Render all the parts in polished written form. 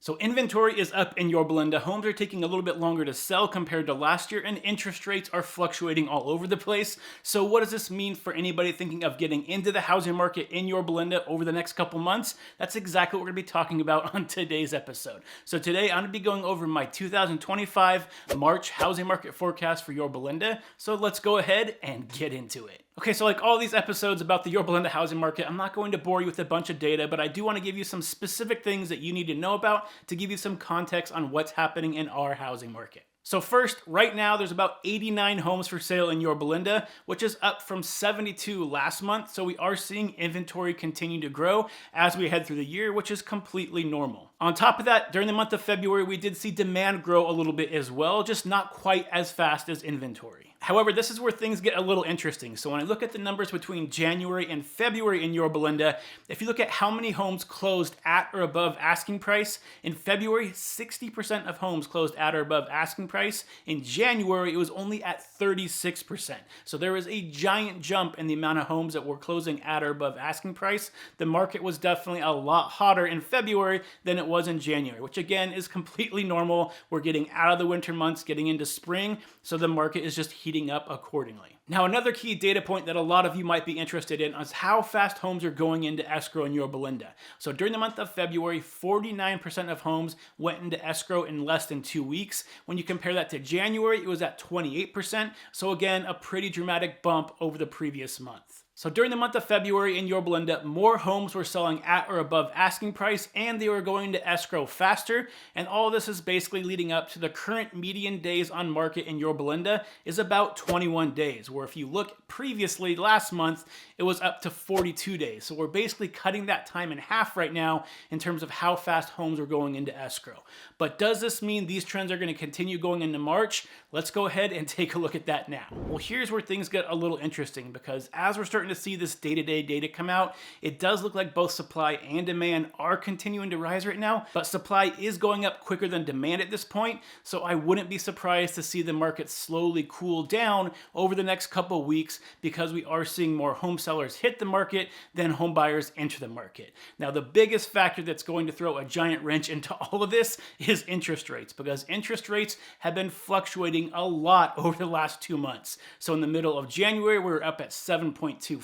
So inventory is up in Yorba Linda. Homes are taking a little bit longer to sell compared to last year, and interest rates are fluctuating all over the place. So what does this mean for anybody thinking of getting into the housing market in Yorba Linda over the next couple months? That's exactly what we're going to be talking about on today's episode. So today I'm going to be going over my 2025 March housing market forecast for Yorba Linda. So let's go ahead and get into it. Okay, so like all these episodes about the Yorba Linda housing market, I'm not going to bore you with a bunch of data, but I do want to give you some specific things that you need to know about to give you some context on what's happening in our housing market. So first, right now, there's about 89 homes for sale in Yorba Linda, which is up from 72 last month. So we are seeing inventory continue to grow as we head through the year, which is completely normal. On top of that, during the month of February, we did see demand grow a little bit as well, just not quite as fast as inventory. However, this is where things get a little interesting. So when I look at the numbers between January and February in Yorba Linda, if you look at how many homes closed at or above asking price, in February, 60% of homes closed at or above asking price. In January, it was only at 36%. So there was a giant jump in the amount of homes that were closing at or above asking price. The market was definitely a lot hotter in February than it was in January, which again is completely normal. We're getting out of the winter months, getting into spring, so the market is just heating up accordingly. Now, another key data point that a lot of you might be interested in is how fast homes are going into escrow in Yorba Linda. So during the month of February, 49% of homes went into escrow in less than 2 weeks. When you compare that to January, it was at 28%. So again, a pretty dramatic bump over the previous month. So during the month of February in Yorba Linda, more homes were selling at or above asking price, and they were going to escrow faster. And all of this is basically leading up to the current median days on market in Yorba Linda is about 21 days, where if you look previously last month, it was up to 42 days. So we're basically cutting that time in half right now in terms of how fast homes are going into escrow. But does this mean these trends are going to continue going into March? Let's go ahead and take a look at that now. Well, here's where things get a little interesting, because as we're starting to see this day-to-day data come out, it does look like both supply and demand are continuing to rise right now, but supply is going up quicker than demand at this point, so I wouldn't be surprised to see the market slowly cool down over the next couple weeks, because we are seeing more home sellers hit the market than home buyers enter the market. Now, the biggest factor that's going to throw a giant wrench into all of this is interest rates, because interest rates have been fluctuating a lot over the last 2 months. So in the middle of January, we were up at 7.25,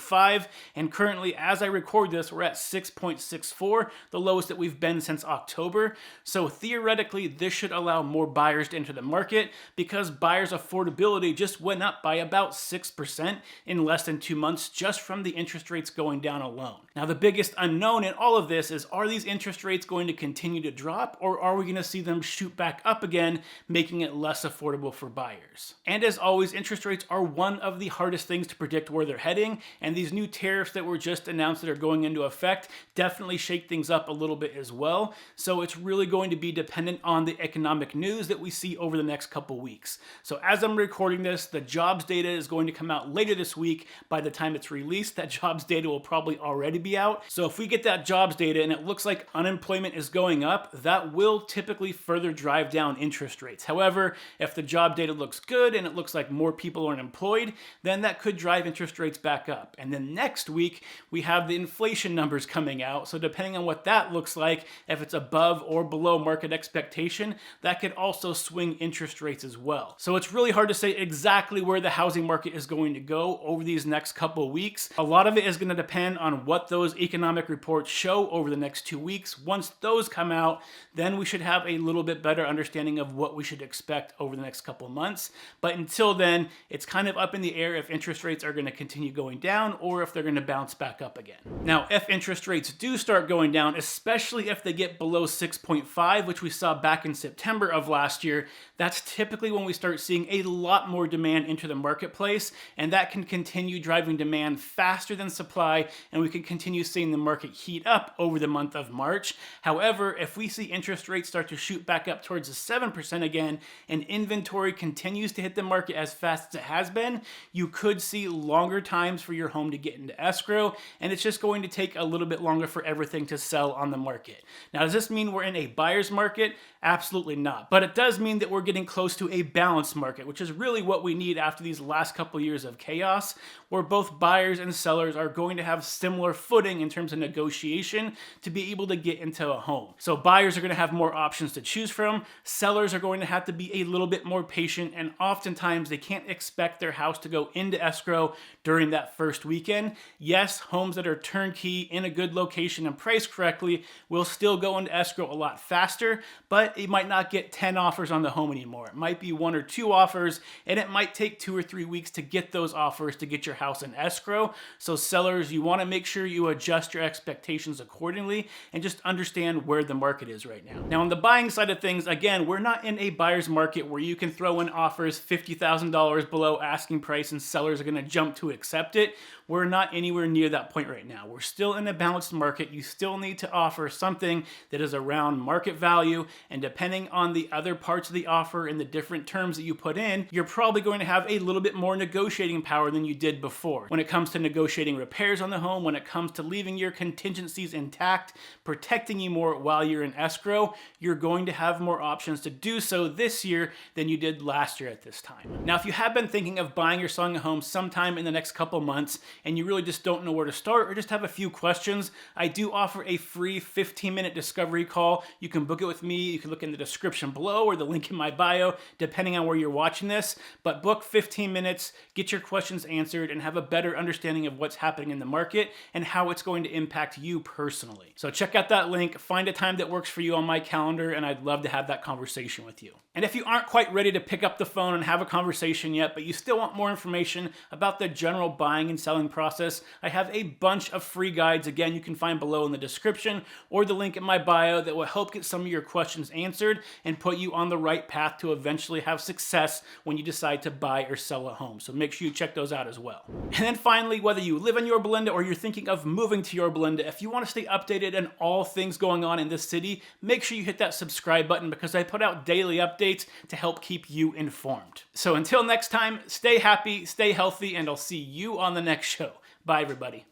and currently, as I record this, we're at 6.64, the lowest that we've been since October. So theoretically, this should allow more buyers to enter the market, because buyers' affordability just went up by about 6% in less than 2 months just from the interest rates going down alone. Now, the biggest unknown in all of this is, are these interest rates going to continue to drop, or are we going to see them shoot back up again, making it less affordable for buyers? And as always, interest rates are one of the hardest things to predict where they're heading, and these new tariffs that were just announced that are going into effect definitely shake things up a little bit as well. So it's really going to be dependent on the economic news that we see over the next couple weeks. So as I'm recording this, the jobs data is going to come out later this week. By the time it's released, that jobs data will probably already be out. So if we get that jobs data and it looks like unemployment is going up, that will typically further drive down interest rates. However, if the job data looks good and it looks like more people are unemployed, then that could drive interest rates back up. And then next week, we have the inflation numbers coming out. So depending on what that looks like, if it's above or below market expectation, that could also swing interest rates as well. So it's really hard to say exactly where the housing market is going to go over these next couple weeks. A lot of it is going to depend on what those economic reports show over the next 2 weeks. Once those come out, then we should have a little bit better understanding of what we should expect over the next couple months. But until then, it's kind of up in the air if interest rates are going to continue going down or if they're going to bounce back up again. Now, if interest rates do start going down, especially if they get below 6.5, which we saw back in September of last year, that's typically when we start seeing a lot more demand into the marketplace, and that can continue driving demand faster than supply, and we can continue seeing the market heat up over the month of March. However, if we see interest rates start to shoot back up towards the 7% again, and inventory continues to hit the market as fast as it has been, you could see longer times for your home to get into escrow, and it's just going to take a little bit longer for everything to sell on the market. Now, does this mean we're in a buyer's market? Absolutely not. But it does mean that we're getting close to a balanced market, which is really what we need after these last couple years of chaos, where both buyers and sellers are going to have similar footing in terms of negotiation to be able to get into a home. So buyers are going to have more options to choose from. Sellers are going to have to be a little bit more patient, and oftentimes they can't expect their house to go into escrow during that first weekend. Yes, homes that are turnkey in a good location and priced correctly will still go into escrow a lot faster, but it might not get 10 offers on the home anymore. It might be 1 or 2 offers, and it might take 2 or 3 weeks to get those offers to get your house in escrow. So sellers, you want to make sure you adjust your expectations accordingly and just understand where the market is right now. Now, on the buying side of things, again, we're not in a buyer's market where you can throw in offers $50,000 below asking price and sellers are going to jump to accept it. We're not anywhere near that point right now. We're still in a balanced market. You still need to offer something that is around market value, and depending on the other parts of the offer and the different terms that you put in, you're probably going to have a little bit more negotiating power than you did before. When it comes to negotiating repairs on the home, when it comes to leaving your contingencies intact, protecting you more while you're in escrow, you're going to have more options to do so this year than you did last year at this time. Now, if you have been thinking of buying or selling a home sometime in the next couple months and you really just don't know where to start or just have a few questions, I do offer a free 15-minute discovery call. You can book it with me. You can look in the description below or the link in my bio, depending on where you're watching this. But book 15 minutes, get your questions answered, and have a better understanding of what's happening in the market and how it's going to impact you personally. So check out that link, find a time that works for you on my calendar, and I'd love to have that conversation with you. And if you aren't quite ready to pick up the phone and have a conversation yet, but you still want more information about the general buying and selling process, I have a bunch of free guides. Again, you can find below in the description or the link in my bio that will help get some of your questions answered and put you on the right path to eventually have success when you decide to buy or sell a home. So make sure you check those out as well. And then finally, whether you live in Yorba Linda or you're thinking of moving to Yorba Linda, if you want to stay updated on all things going on in this city, make sure you hit that subscribe button because I put out daily updates to help keep you informed. So until next time, stay happy, stay healthy, and I'll see you on the next show. Bye, everybody.